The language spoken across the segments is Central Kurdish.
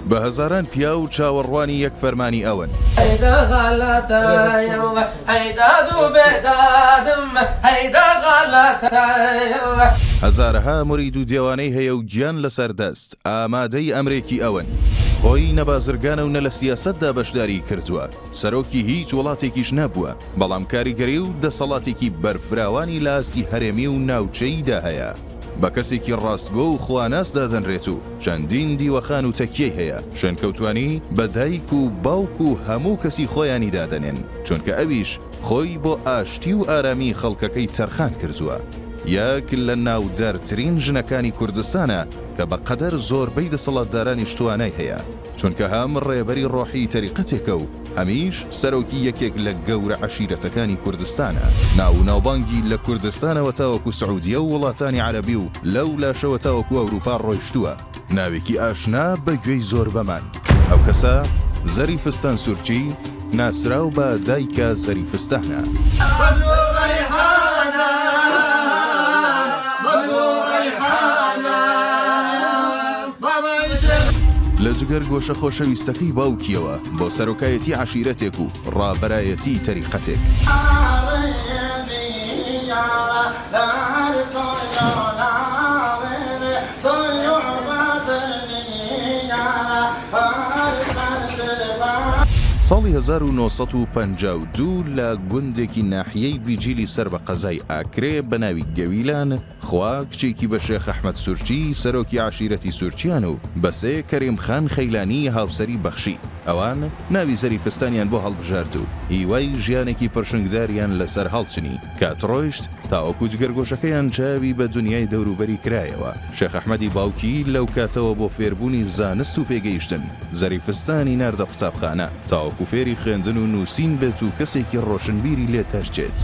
بە هەزاران پیا و چاوەڕوانی یەک فەرمانی ئەوەن هەزارەها مرید و دیێوانەی هەیە و گیان لەسەر دەست ئامادەی ئەمرێکی ئەوەن. خۆی نە بازرگانە و نە لە سیاسەتدا بەشداری کردووە، سەرۆکی هیچ وڵاتێکیش نەبووە، بەڵام کاریگەری و دەسەڵاتێکی بەرفراوانی لە ئاستی هەرێمی و ناوچەیدا هەیە. بە کەسێکی ڕاستگۆ و خواناس دادەنرێت و چەندین دیوەخان و تەکیەی هەیە، شوێنکەوتوانی بە دایک و باوک و هەموو کەسی خۆیانی دادەنێن، چونکە ئەویش خۆی بۆ ئاشتی و ئارامی خەڵکەکەی تەرخان کردووە. یەک لە ناودارترین ژنەکانی کوردستانە کە بەقەدەر زۆربەی دەسەڵاتدارانی توانای هەیە، چونکە هەم ڕێبەری ڕۆحی تەریقەتێکە و هەمیش سەرۆکی یەکێک لە گەورە عەشیرەتەکانی کوردستانە. ناو ناوبانگی لە کوردستانەوە تاوەکو سعودیە و وڵاتانی عەرەبی و لەو لاشەوە تاوەکو ئەوروپا ڕۆیشتووە. ناوێکی ئاشنا بە گوێی زۆر بەمان. ئەو کەسە زەریفستان سورچی، ناسراو بە دایکە زەریفستانە. لە جگەر گۆشە خۆشەویستەکەی باوکیەوە بۆ سەرۆکایەتی عەشیرەتێک و ڕابەرایەتی تەریقەتێک. ساڵی 1952 لە گوندێکی ناحیەی بیجیلی سەر بە قەزای ئاکرێ بە ناوی گەویلان خوا کچێکی بە شێخ ئەحمەد سورچی سەرۆکی عەشیرەتی سورچیان و بەسێ کەریمخان خەیلانی هاوسەری بەخشی. ئەوان ناوی زەریفستانیان بۆ هەڵبژارد و هیوای ژیانێکی پڕشنگداریان لەسەر هەڵچنی. کات ڕۆیشت تاوەکو جگەرگۆشەکەیان چاوی بە دنیای دەوروبەری کرایەوە. شێخ ئەحمەدی باوکی لەو کاتەوە بۆ فێربوونی زانست و پێگەیشتن زەریفستانی ناردە قوتابخانە تاوەکو فێری خوێندن و نووسین بێت و کەسێکی ڕۆشنبیری لێ تەرچێت.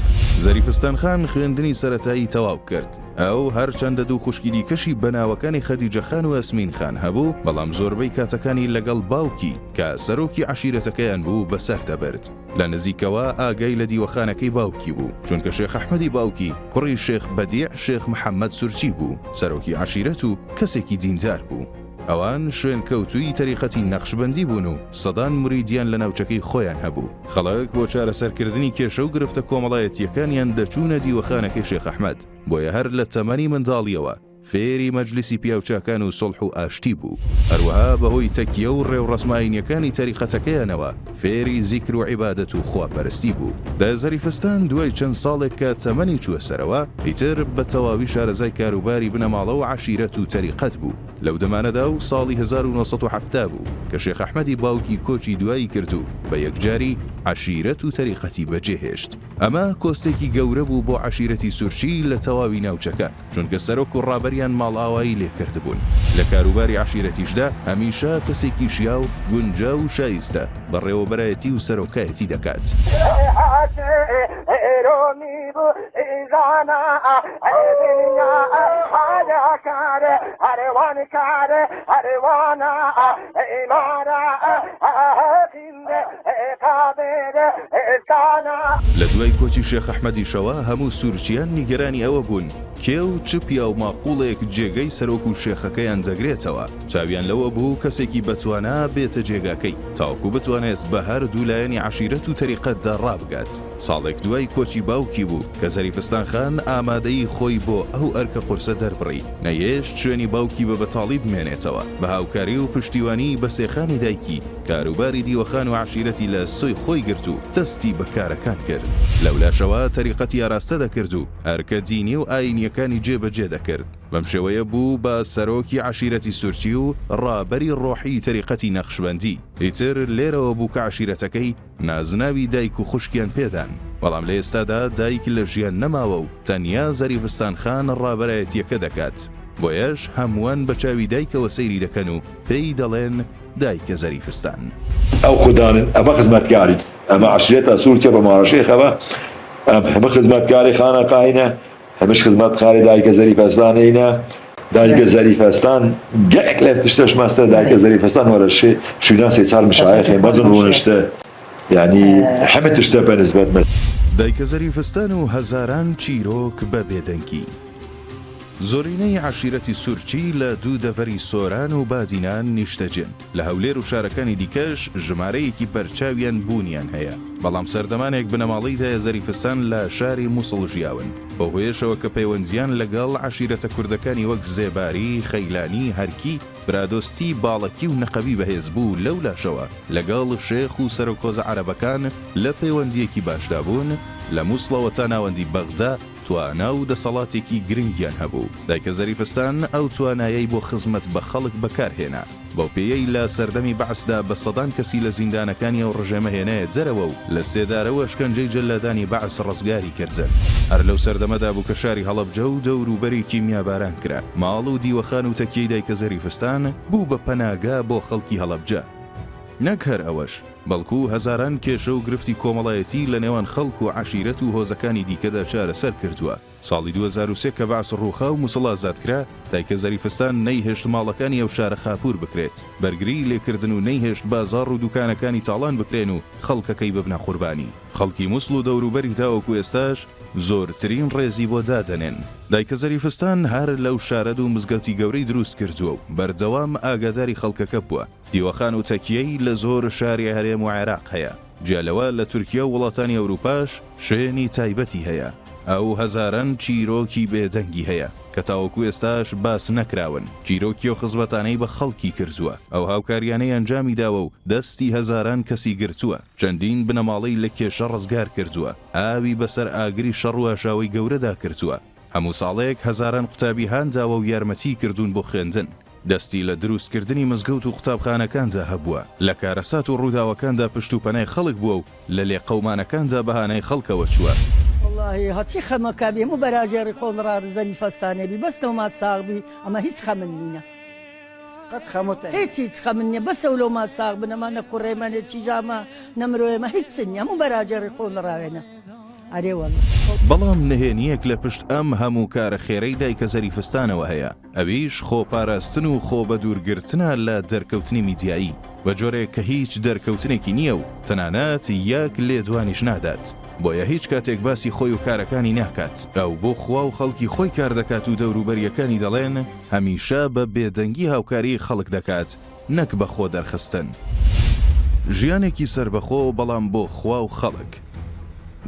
زەریفستان خان خوێندنی سەرەتایی تەواو کرد. ئەو هەرچەندە دوو خوشکی کەشی بەناوەکانی خەدیجە خان و ئەسمین خان هەبوو، بەڵام زۆربەی کاتەکانی لەگەڵ باوکی کە سەرۆکی عەشیرەتەکەیان بوو بەسەر دەبرد. لە نزیکەوە ئاگای لە دیوەخانەکەی باوکی بوو، چونکە شێخ ئەحمەدی باوکی کوڕی شێخ بەدیع شێخ محەممەد سورچی بوو، سەرۆکی عەشیرەت و کەسێکی دیندار بوو. ئەوان شوێن کەوتووی تەریقەتی نەخشبەندی بوون و سەدان مریدیان لە ناوچەکەی خۆیان هەبوو. خەڵک بۆ چارەسەرکردنی کێشە و گرفتە کۆمەڵایەتیەکانیان دەچوونە دیوەخانەکەی شێخ ئەحمەد، بۆیە هەر لە تەمەنی منداڵیەوە فێری مەجلیسی پیاوچاکان و سڵح و ئاشتی بوو. هەروەها بەهۆی تەکیە و ڕێوڕەسماینیەکانی تەریقەتەکەیانەوە فێری زیکر و عیبادەت و خواپەرستی بوو. لە زەریفستان دوای چەند ساڵێک کە تەمەنی چووە سەرەوە، ئیتر بە تەواوی شارەزای کاروباری بنەماڵە و عەشیرەت و تەریقەت بوو. لەو دەمانەدا و ساڵی 1970 بوو کە شێخ ئەحمەدی باوکی کۆچی دوایی کرد و بە یەکجاری عەشیرەت و تەریقەتی بەجێهێشت. ئەمە کۆستێکی گەورە بوو بۆ عەشیرەتی سورچی لە تەواوی ناوچەکە، چونکە سەرۆک و ڕابەریان ماڵئاوایی لێکرد بوون. لە کاروباری عەشیرەتیشدا هەمیشە کەسێکی شیا و گونجا و شایستە بە ڕێوەبەرایەتی و سەرۆکایەتی دەکات. لە دوای کۆچی شێخ ئەحمەدیشەوە هەموو سورچیان نیگەرانی ئەوە بوون کێ و چ پیا و ماقوڵێک جێگەی سەرۆک و شێخەکەیان دەگرێتەوە. چاویان لەوە بوو کەسێکی بەتوانە بێتە جێگاکەی تاوەکو بتوانێت بە هەر دوولایەنی عەشیرەت و تەریقەتدا ڕابگات. ساڵێک دوای کۆچی باوکی بوو کە زەریفستان خان ئامادەی خۆی بۆ ئەو ئەرکە قورسە دەربڕی، نەیەشت شوێنی باوکی بە بەتاڵی بمێنێتەوە. بە هاوکاری و پشتیوانی بە سێخانی دایکی کاروباری دیوەخان و عەشیرەتی لە سۆی خۆی گرت و دەستی بەکارەکان کرد. لەولاشەوە تەریقەتی ئاراستە دەکرد و ئەرکە دینی و ئاینیەکانی جێبەجێ دەکرد. بەم شێوەیە بوو بە سەرۆکی عەشیرەتی سورچی و ڕابەری ڕۆحی تەریقەتی نەخشبەندی. ئیتر لێرەوە بوو کە عەشیرەتەکەی نازناوی دایک و خوشکیان پێدان، بەڵام لە ئێستادا دایک لە ژیان نەماوە و تەنیا زەریفستان خان ڕابەرایەتیەکە دەکات. بۆیەش هەمووان بە چاوی دایکەوە سەیری دەکەن و پێی دەڵێن دایکە زەریفستان. ئەو خوددانن ئەمە خزمەتکاری ئەمە عەشیرەتە سورچە بە ماڕەشێخەوە هەمە خزمەتکاری خانەقاینە، هەمش خزمەتکاری دایکە زەریفستانینە. دایکە زەریفستان گەلێک لە تشتەش مەستە دایکە زەریفستان وەرە شویناسی چار مشایخێ مەزن ڕوونشتە، یعنی هەمە تشتە بەنسبەت دایکە زەریفستان و هەزاران چیرۆک بە بێدەنگی. زۆرینەی عشیرەتی سورچی لە دوو دەڤەری سۆران و بادینان نیشتەجن لە هەولێر و شارەکانی دیکەش ژمارەیەکی بەرچاویان بوونیان هەیە بەڵام سەردەمانێک بنەماڵیدا زەریفستان لە شاری مووسڵ ژیاون بە هۆیشەوە کە پەیوەندیان لەگەڵ عشیرەتە کوردەکانی وەک زێباری، خەیلانی، هەرکی، برادۆستی، باڵەکی و نەقەبی بەهێز بوو لەو لاشەوە لەگەڵ شێخ و سەرۆکۆزە عەرەبەکان لە پەیوەندیەکی باشدا بوون لە مووسڵەوە تا ناوەندی بەغدا توانا و دەسەڵاتێکی گرنگیان هەبوو. دایکە زەریفستان ئەو توانایەی بۆ خزمەت بە خەڵک بەکارهێنا بەو پێیەی لە سەردەمی بەعسدا بە سەدان کەسی لە زیندانەکانی ئەو ڕژێمە هێنایە دەرەوە و لە سێدارەوە شکەنجەی جەلادانی بەعس ڕزگاری کردن. هەر لەو سەردەمەدا بوو کە شاری هەڵەبجە و دەوروبەرێکی میاباران کرا. ماڵ و دیوەخان و تەکیەی دایکە زەریفستان بوو بە پەناگا بۆ خەڵکی هەڵەبجە. نەک هەر ئەوەش بەڵکو هەزاران کێشە و گرفتی کۆمەڵایەتی لە نێوان خەڵک و عشیرەت و هۆزەکانی دیکەدا چارەسەر کردووە. ساڵی 2003 کە بەعس ڕووخا و مووسڵ ئازادکرا دایکە زەریفستان نەیهێشت ماڵەکانی ئەو شارە خاپوور بکرێت بەرگری لێکردن و نەیهێشت بازاڕ و دوکانەکانی تاڵان بکرێن و خەڵکەکەی ببنە قوربانی. خەڵکی مووسڵ و دەوروبەری تاوەکو ئێستاش زۆرترین ڕێزی بۆ دادەنێن. دایکە زەریفستان هەر لەو شارەد و مزگەوتی گەورەی دروست کردووە و بەردەوام ئاگاداری خەڵکەکە بووە. دیوەخان و تەکیەی لە زۆر شاری هەرێم و عێراق هەیە. جیالەوە لە تورکیا و وڵاتانی ئەوروپاش شوێنی تایبەتی هەیە. ئەو هەزاران چیرۆکی بێدەنگی هەیە کە تاوەکو ئێستاش باس نەکراون. چیرۆکی و خزمەتانەی بە خەڵکی کردووە. ئەو هاوکاریانەی ئەنجامی داوە و دەستی هەزاران کەسی گرتووە. چەندین بنەماڵەی لە کێشە ڕزگار کردووە. ئاوی بەسەر ئاگری شەڕ و ئاشاوی گەورەدا کردووە. هەموو ساڵێک هەزاران قوتابی هانداوە و یارمەتی کردوون بۆ خوێندن. دەستی لە دروستکردنی مزگەوت و قوتابخانەکاندا هەبووە. لە کارەسات و ڕووداوەکاندا پشت و پەنای خەڵک بووە و لە لێقەومانەکاندا بەهانەی خەڵکەوە چووە. والله هەچی خەمەکە بێم و بەراجێڕی خۆڵ ڕازەنی فەستانێبی بەستەوە ما ساغبی ئەمە هیچ خەمن نینە. هیچ خەمن نیە بەسەو لەو ما ساغ بنەما نەقوڕێمەنێ چیزامە نەمرۆێمە هیچ سنیە و بەراجێڕی خۆڵ ڕاوێنە. بەڵام نهێنیەک لە پشت ئەم هەموو کارە خێرەی دایکە زەریفستانەوە هەیە. ئەویش خۆپاراستن و خۆ بە دوورگرتنە لە دەرکەوتنی میدیایی بە جۆرێک کە هیچ دەرکەوتنێکی نییە و تەنانەت یەک لێدوانیش نادات. بۆیە هیچ کاتێک باسی خۆی و کارەکانی ناکات. ئەو بۆ خوا و خەڵکی خۆی کار دەکات و دەوروبەریەکانی دەڵێن هەمیشە بە بێدەنگی هاوکاری خەڵک دەکات نەک بە خۆ دەرخستن. ژیانێکی سەربەخۆ بەڵام بۆ خوا و خەڵک.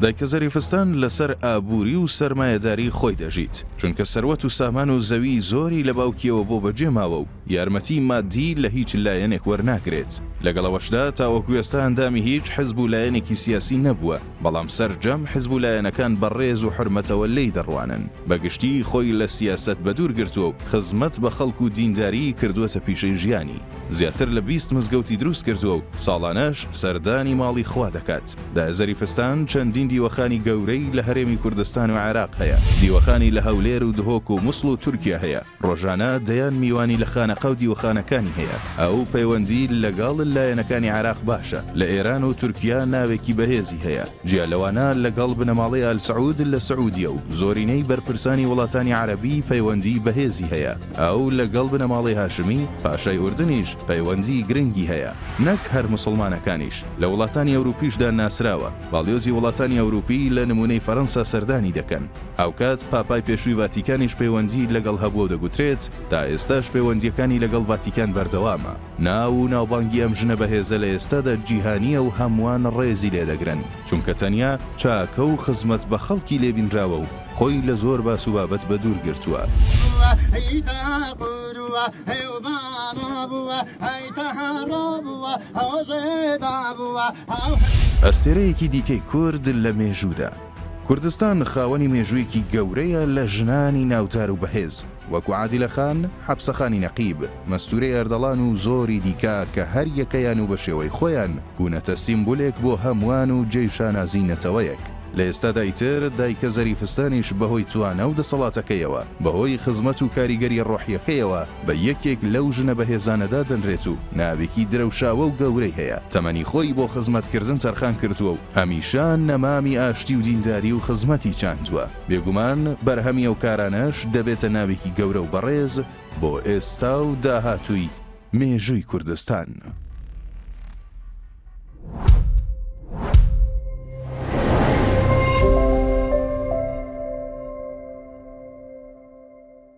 دایکە زەریفستان لەسەر ئابووری و سەرمایەداری خۆی دەژیت چونکە سەروەت و سامان و زەوی زۆری لە باوکیەوە بۆ بەجێماوە و یارمەتی مادی لە هیچ لایەنێک وەرناگرێت. لەگەڵەوەشدا تاوەکو ئێستا ئەندامی هیچ حزب و لایەنێکی سیاسی نەبووە بەڵام سەرجەم حزب و لایەنەکان بەڕێز و حرمەتەوە لێی دەڕوانن. بەگشتی خۆی لە سیاست بە دوور گرتووە و خزمەت بە خەڵک و دینداری کردووەتە پیشەی ژیانی. زیاتر لە 20 مزگەوتی دروست کردووە و ساڵانەش سەردانی ماڵی خوا دەکات. دایکە زەریفستان چەندین دیوەخانی گەورەی لە هەرێمی کوردستان و عێراق هەیە. دیوەخانی لە هەولێر و دهۆک و مووسڵ و تورکیا هەیە. ڕۆژانە دەیان میوانی لە خانەقە و دیوەخانەکانی هەیە. ئەو پەیوەندی لەگەڵ لایەنەکانی عێراق باشە. لە ئێران و تورکیا ناوێکی بەهێزی هەیە. جیالەوانە لەگەڵ بنەماڵی ئال سەعود لە سەعودیە و زۆرینەی بەرپرسانی وڵاتانی عەرەبی پەیوەندی بەهێزی هەیە. ئەو لەگەڵ بنەماڵی هاشمی پاشای ئوردنیش پەیوەندی گرنگی هەیە. نەک هەر موسڵمانەکانیش لە وڵاتانی ئەوروپیشدا ناسراوە. باڵیۆزی وڵاتانی ئەوروپی لە نمونەی فەڕەنسا سەردانی دەکەن. ئەوکات پاپای پێشووی ڤاتیکانیش پەیوەندی لەگەڵ هەبووە دەگوترێت تا ئێستاش پەیوەندیەکانی لەگەڵ ڤاتیکان بەردەوامە. ناو و ناوبانگی ئەم ژنە بەهێزە لە ئێستادا جیهانیە و هەمووان ڕێزی لێدەگرن چونکە تەنیا چاکە و خزمەت بە خەڵکی لێبینراوە و خۆی لە زۆر باس و بابەت بە دوور گرتووە. ئەستێرەیەکی دیکەی کورد لە مێژوودا. کوردستان خاوەنی مێژوویەکی گەورەیە لە ژنانی ناوتار و بەهێز وەکو عادیلەخان، حەبسەخانی نەقیب، مەستوورەی ئەردەڵان و زۆری دیکە کە هەر یەکەیان و بە شێوەی خۆیان بوونەتە سیمبولێک بۆ هەمووان و جێیشانازینەتەوەیەک. لە ئێستادا ئیتر دایکە زەریفستانیش بەهۆی توانە و دەسەڵاتەکەیەوە بەهۆی خزمەت و کاریگەری ڕۆحیەکەیەوە بە یەکێک لەو ژنە بەهێزانەدا دەنرێت و ناوێکی درەوشاوە و گەورەی هەیە. تەمەنی خۆی بۆ خزمەتکردن تەرخان کردووە و هەمیشە نەمامی ئاشتی و دینداری و خزمەتی چاندووە. بێگومان بەرهەمی ئەو کارانەش دەبێتە ناوێکی گەورە و بەڕێز بۆ ئێستا و داهاتووی مێژووی کوردستان.